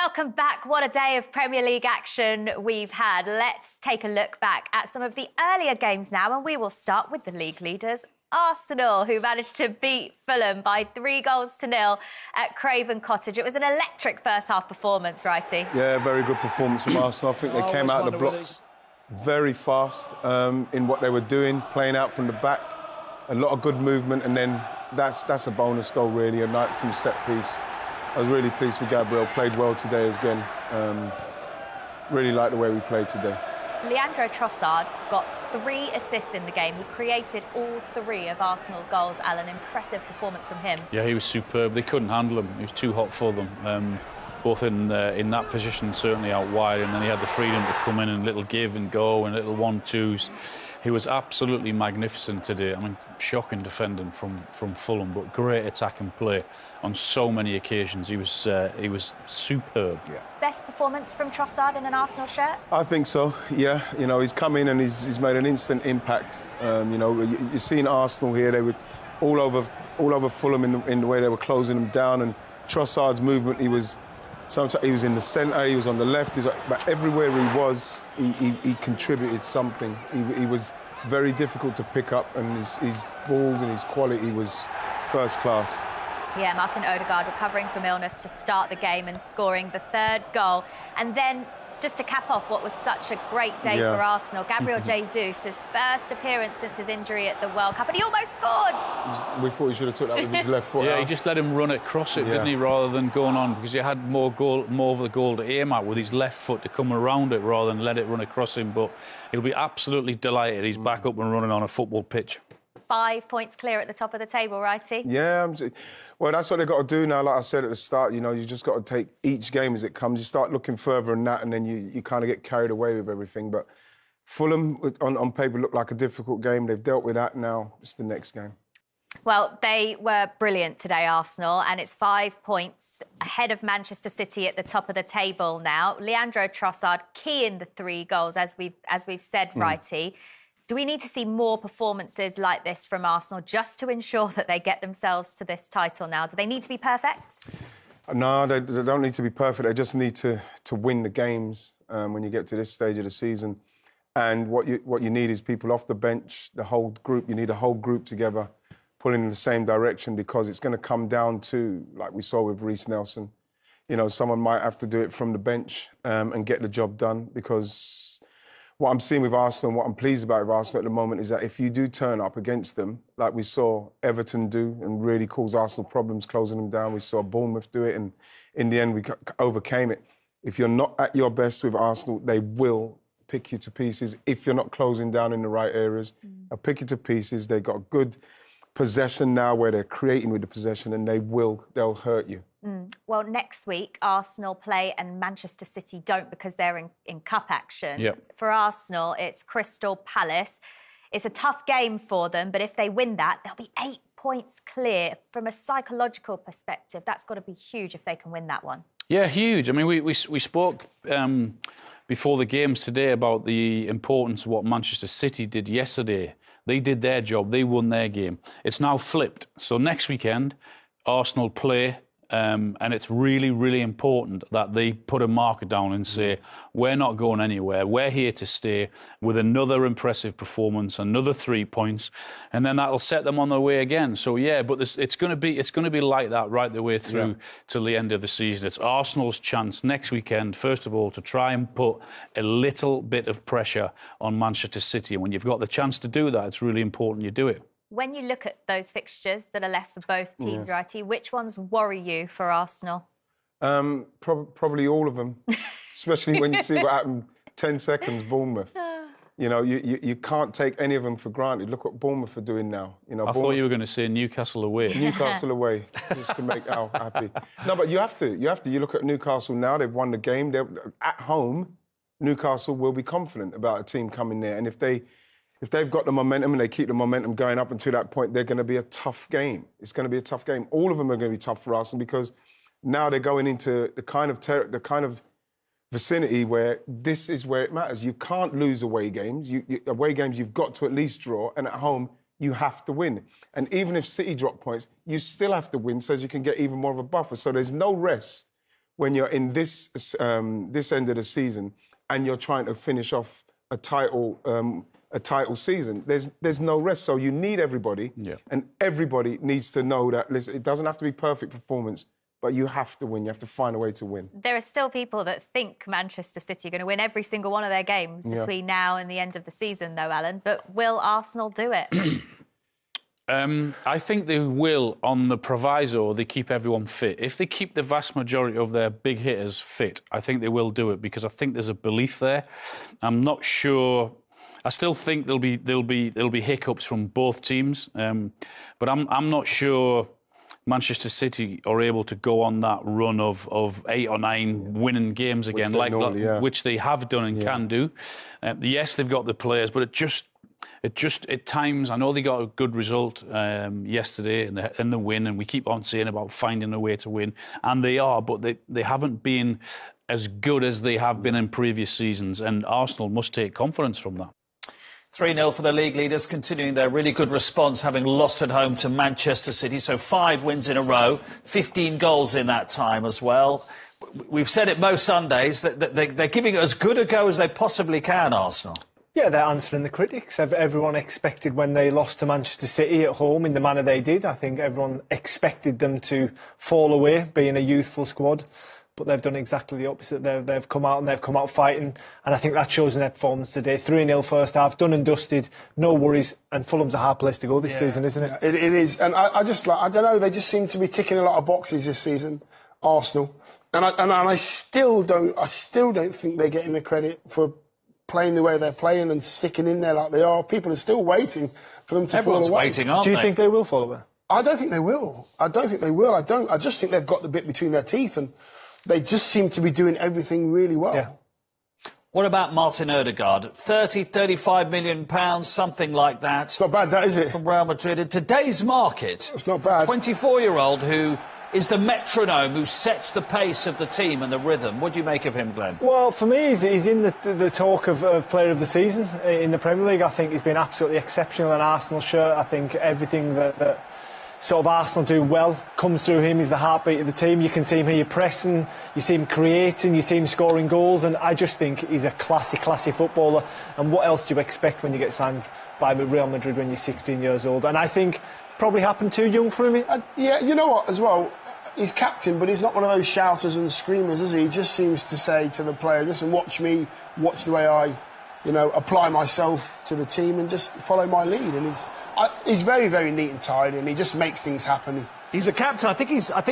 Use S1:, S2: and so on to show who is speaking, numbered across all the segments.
S1: Welcome back. What a day of Premier League action we've had. Let's take a look back at some of the earlier games now, and we will start with the league leaders, Arsenal, who managed to beat Fulham by 3-0 at Craven Cottage. It was an electric first-half performance, Righty.
S2: Yeah, very good performance from Arsenal. I think they came out of the blocks very fast in what they were doing, playing out from the back. A lot of good movement, and then that's a bonus goal, really, a night from set piece. I was really pleased with Gabriel, played well today again. Really like the way we played today.
S1: Leandro Trossard got 3 assists in the game. He created all 3 of Arsenal's goals, Alan. Impressive performance from him.
S3: Yeah, he was superb. They couldn't handle him. He was too hot for them. Both in that position, certainly out wide, and then he had the freedom to come in and little give and go and little 1-2s. He was absolutely magnificent today. I mean, shocking defending from Fulham, but great attacking play on so many occasions. He was superb. Yeah.
S1: Best performance from Trossard in an Arsenal shirt?
S2: I think so. Yeah, you know, he's come in and he's made an instant impact. You know, you've seen Arsenal here; they were all over Fulham in the way they were closing them down. And Trossard's movement, he was in the centre, he was on the left, but everywhere he was, he contributed something. He was very difficult to pick up, and his balls and his quality was first class.
S1: Yeah, Martin Odegaard recovering from illness to start the game and scoring the 3rd goal. And then, just to cap off what was such a great day for Arsenal, Gabriel Jesus, his first appearance since his injury at the World Cup, and he almost scored!
S2: We thought he should have took that with his left foot.
S3: Yeah, he just let him run it, cross it, didn't he, rather than going on, because he had more of the goal to aim at with his left foot to come around it rather than let it run across him. But he'll be absolutely delighted he's back up and running on a football pitch.
S1: 5 points clear at the top of the table, Righty?
S2: Yeah, well, that's what they've got to do now. Like I said at the start, you know, you just got to take each game as it comes. You start looking further than that, and then you kind of get carried away with everything. But Fulham, on paper, looked like a difficult game. They've dealt with that now. It's the next game.
S1: Well, they were brilliant today, Arsenal, and it's 5 points ahead of Manchester City at the top of the table now. Leandro Trossard key in the 3 goals, as we've said, Righty. Do we need to see more performances like this from Arsenal just to ensure that they get themselves to this title now? Do they need to be perfect?
S2: No, they don't need to be perfect. They just need to win the games when you get to this stage of the season. And what you need is people off the bench, the whole group. You need a whole group together, pulling in the same direction, because it's going to come down to, like we saw with Reece Nelson, you know, someone might have to do it from the bench and get the job done, because what I'm seeing with Arsenal and what I'm pleased about with Arsenal at the moment is that if you do turn up against them, like we saw Everton do and really cause Arsenal problems, closing them down. We saw Bournemouth do it, and in the end, we overcame it. If you're not at your best with Arsenal, they will pick you to pieces if you're not closing down in the right areas. They'll pick you to pieces. They've got good possession now where they're creating with the possession, and they'll hurt you.
S1: Well, next week, Arsenal play and Manchester City don't, because they're in cup action.
S3: Yep.
S1: For Arsenal, it's Crystal Palace. It's a tough game for them, but if they win that, they'll be 8 points clear. From a psychological perspective, that's got to be huge if they can win that one.
S3: Yeah, huge. I mean, we spoke before the games today about the importance of what Manchester City did yesterday. They did their job. They won their game. It's now flipped. So next weekend, Arsenal play. And it's really, really important that they put a marker down and say, we're not going anywhere. We're here to stay, with another impressive performance, another 3 points, and then that'll set them on their way again. So yeah, but it's going to be like that right the way through till the end of the season. It's Arsenal's chance next weekend, first of all, to try and put a little bit of pressure on Manchester City. And when you've got the chance to do that, it's really important you do it.
S1: When you look at those fixtures that are left for both teams, Righty, which ones worry you for Arsenal?
S2: Probably all of them, especially when you see what happened 10 seconds, Bournemouth. You know, you can't take any of them for granted. Look what Bournemouth are doing now. You know,
S3: I thought you were going to say Newcastle away.
S2: Newcastle away, just to make Al happy. No, but you have to. You look at Newcastle now, they've won the game. They're at home. Newcastle will be confident about a team coming there. And if they've got the momentum and they keep the momentum going up until that point, they're going to be a tough game. It's going to be a tough game. All of them are going to be tough for Arsenal, because now they're going into the kind of vicinity where this is where it matters. You can't lose away games. Away games, you've got to at least draw, and at home, you have to win. And even if City drop points, you still have to win so as you can get even more of a buffer. So there's no rest when you're in this this end of the season and you're trying to finish off a title season. There's no rest, so you need everybody, and everybody needs to know that. Listen, it doesn't have to be perfect performance, but you have to win. You have to find a way to win. There
S1: are still people that think Manchester City are going to win every single one of their games between now and the end of the season, though, Alan. But will Arsenal do it?
S3: I think they will, on the proviso they keep everyone fit. If they keep the vast majority of their big hitters fit, I think they will do it, because I think there's a belief there. I'm not sure. I still think there'll be hiccups from both teams, but I'm not sure Manchester City are able to go on that run of 8 or 9 winning games again, which they have done and can do. Yes, they've got the players, but it just at times, I know they got a good result yesterday in the win, and we keep on saying about finding a way to win, and they are, but they haven't been as good as they have been in previous seasons, and Arsenal must take confidence from that.
S4: 3-0 for the league leaders, continuing their really good response, having lost at home to Manchester City. So 5 wins in a row, 15 goals in that time as well. We've said it most Sundays, that they're giving it as good a go as they possibly can, Arsenal.
S5: Yeah, they're answering the critics. Everyone expected when they lost to Manchester City at home in the manner they did. I think everyone expected them to fall away, being a youthful squad. But they've done exactly the opposite. They've come out and they've come out fighting, and I think that shows in their performance today. 3-0 first half, done and dusted, no worries. And Fulham's a hard place to go this season, isn't it?
S6: It is, and I don't know. They just seem to be ticking a lot of boxes this season, Arsenal, and I still don't think they're getting the credit for playing the way they're playing and sticking in there like they are. People are still waiting for them to fall away.
S4: Everyone's waiting, aren't they?
S5: Do you think they will fall away?
S6: I don't think they will. I just think they've got the bit between their teeth, and they just seem to be doing everything really well.
S5: Yeah.
S4: What about Martin Odegaard? 35 million pounds, something like that.
S6: It's not bad, that, is it?
S4: From Real Madrid. In today's market,
S6: it's not bad.
S4: 24-year-old who is the metronome, who sets the pace of the team and the rhythm. What do you make of him, Glenn?
S5: Well, for me, he's in the talk of Player of the Season in the Premier League. I think he's been absolutely exceptional in Arsenal shirt. I think everything that sort of Arsenal do well comes through him. He's the heartbeat of the team. You can see him here pressing, you see him creating, you see him scoring goals, and I just think he's a classy footballer. And what else do you expect when you get signed by Real Madrid when you're 16 years old? And I think probably happened too young for him.
S6: Yeah, you know what, as well, he's captain, but he's not one of those shouters and screamers, is he? He just seems to say to the player, listen, watch me, watch the way I, apply myself to the team and just follow my lead. And he's very, very neat and tidy, and he just makes things happen.
S4: He's a captain. I think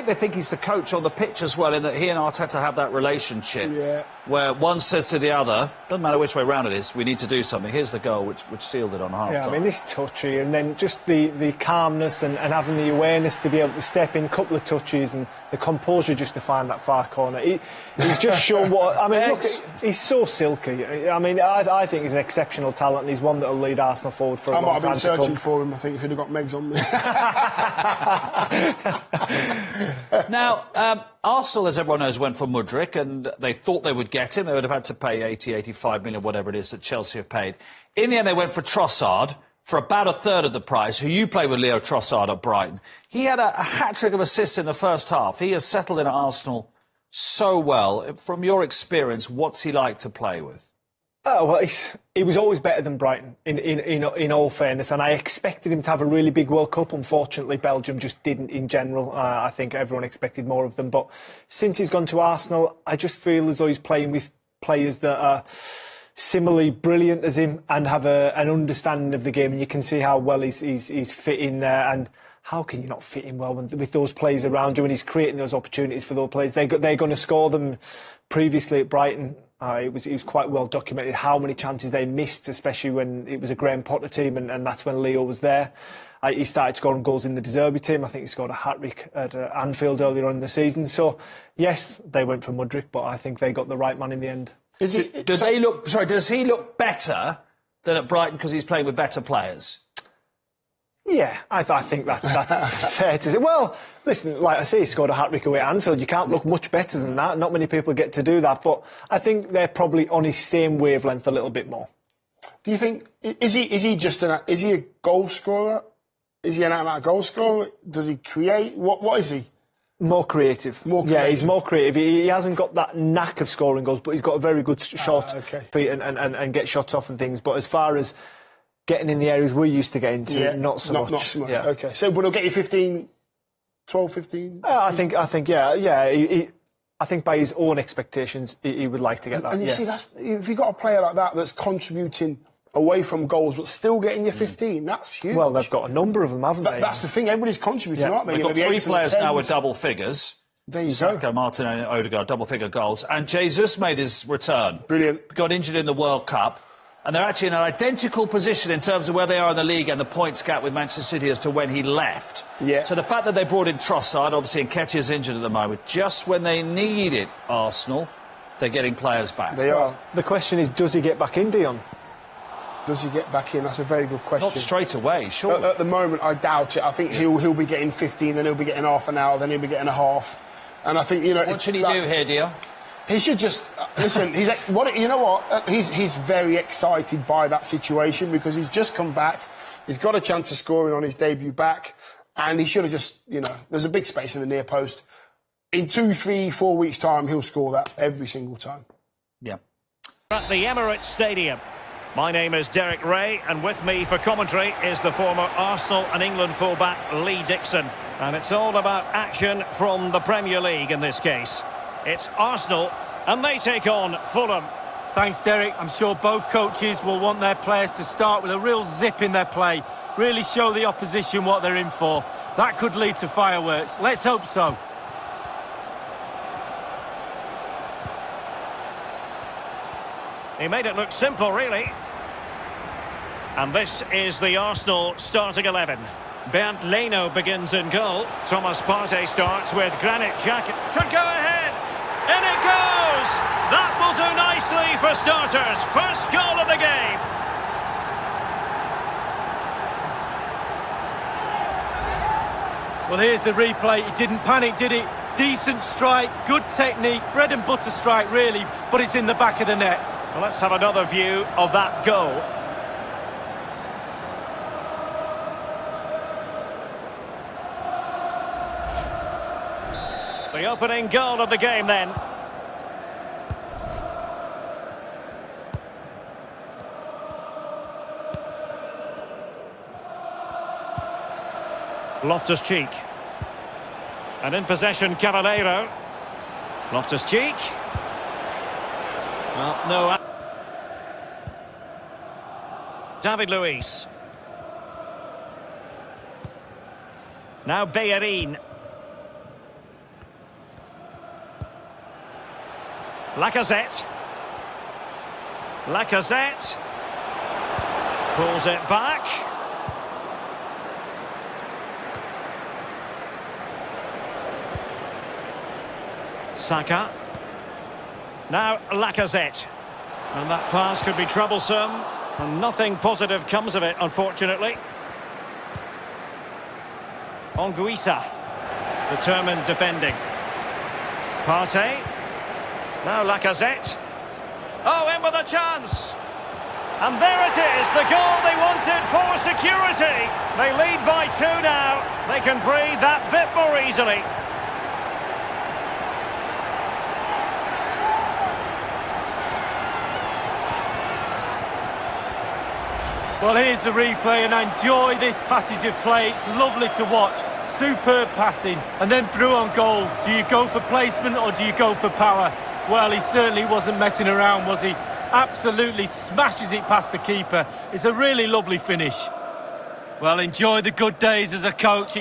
S4: they think he's the coach on the pitch as well, in that he and Arteta have that relationship where one says to the other, doesn't matter which way round it is, we need to do something. Here's the goal, which sealed it on half time.
S5: Yeah, I mean, this touchy, and then just the calmness and having the awareness to be able to step in, a couple of touches, and the composure just to find that far corner. He's just shown what... I mean, look, he's so silky. I mean, I think he's an exceptional talent, and he's one that will lead Arsenal forward for a long time to come.
S6: I might have been searching for him, I think, if he'd have got Megs on me.
S4: Now, Arsenal, as everyone knows, went for Mudryk, and they thought they would get him. They would have had to pay 85 million, whatever it is that Chelsea have paid. In the end, they went for Trossard for about a third of the price, who you play with Leo Trossard at Brighton. He had a hat-trick of assists in the first half. He has settled in at Arsenal so well. From your experience, what's he like to play with?
S5: Oh, well, he was always better than Brighton, in all fairness, and I expected him to have a really big World Cup. Unfortunately, Belgium just didn't in general. I think everyone expected more of them. But since he's gone to Arsenal, I just feel as though he's playing with players that are similarly brilliant as him and have an understanding of the game, and you can see how well he's fit in there. And how can you not fit in well with those players around you, and he's creating those opportunities for those players? They're going to score them. Previously at Brighton, it was quite well documented how many chances they missed, especially when it was a Graham Potter team, and that's when Leo was there. He started scoring goals in the De Zerbi team. I think he scored a hat-trick at Anfield earlier on in the season. So, yes, they went for Mudryk, but I think they got the right man in the end.
S4: Does he look better than at Brighton because he's playing with better players?
S5: Yeah, I think that's fair to say. Well, listen, like I say, he scored a hat-trick away at Anfield. You can't look much better than that. Not many people get to do that, but I think they're probably on his same wavelength a little bit more.
S6: Do you think, is he a goal scorer? Is he an out-and-out goal scorer? Does he create? What is he?
S5: More creative. Yeah, he's more creative. He hasn't got that knack of scoring goals, but he's got a very good shot feet and get shots off and things. But as far as getting in the areas we're used to getting to, not so much.
S6: Not so much.
S5: Yeah.
S6: Okay, so but he'll get you 15, 12, 15?
S5: I think, yeah. I think by his own expectations, he would like to get that.
S6: And you see, if you've got a player like that that's contributing away from goals but still getting you 15, that's huge.
S5: Well, they've got a number of them, haven't they?
S6: That's the thing. Everybody's contributing, aren't they?
S4: They've got 3 players now with double figures.
S6: There you go.
S4: Saka, Martin and Odegaard, double-figure goals. And Jesus made his return.
S6: Brilliant.
S4: Got injured in the World Cup. And they're actually in an identical position in terms of where they are in the league and the points gap with Manchester City as to when he left.
S6: Yeah.
S4: So the fact that they brought in Trossard, obviously Nketiah's injured at the moment, just when they need it, Arsenal, they're getting players back.
S6: They are.
S5: The question is, does he get back in, Dion?
S6: Does he get back in? That's a very good question.
S4: Not straight away, sure.
S6: At the moment, I doubt it. I think he'll be getting 15, then he'll be getting half an hour, then he'll be getting a half. And I think,
S4: What should he do here, Dion?
S6: He should just listen. He's very excited by that situation because he's just come back. He's got a chance of scoring on his debut back, and he should have just, there's a big space in the near post. In 2, 3, 4 weeks' time, he'll score that every single time.
S4: Yeah.
S7: At the Emirates Stadium. My name is Derek Ray, and with me for commentary is the former Arsenal and England fullback Lee Dixon. And it's all about action from the Premier League in this case. It's Arsenal, and they take on Fulham.
S8: Thanks, Derek. I'm sure both coaches will want their players to start with a real zip in their play. Really show the opposition what they're in for. That could lead to fireworks. Let's hope so.
S7: He made it look simple, really. And this is the Arsenal starting 11. Bernd Leno begins in goal. Thomas Partey starts with Granit Xhaka. Could go ahead. In it goes! That will do nicely for starters. First goal of the game.
S8: Well, here's the replay. He didn't panic, did he? Decent strike, good technique, bread and butter strike, really, but it's in the back of the net.
S7: Well, let's have another view of that goal. The opening goal of the game then. Loftus-Cheek. And in possession, Caballero. Loftus-Cheek. Well, no. David Luiz. Now Bellerin. Lacazette. Lacazette. Pulls it back. Saka. Now Lacazette. And that pass could be troublesome. And nothing positive comes of it, unfortunately. Anguissa. Determined defending. Partey. Now Lacazette. Oh, in with a chance. And there it is, the goal they wanted for security. They lead by 2 now. They can breathe that bit more easily.
S8: Well, here's the replay, and I enjoy this passage of play. It's lovely to watch. Superb passing. And then through on goal. Do you go for placement or do you go for power? Well, he certainly wasn't messing around, was he? Absolutely smashes it past the keeper. It's a really lovely finish. Well, enjoy the good days as a coach.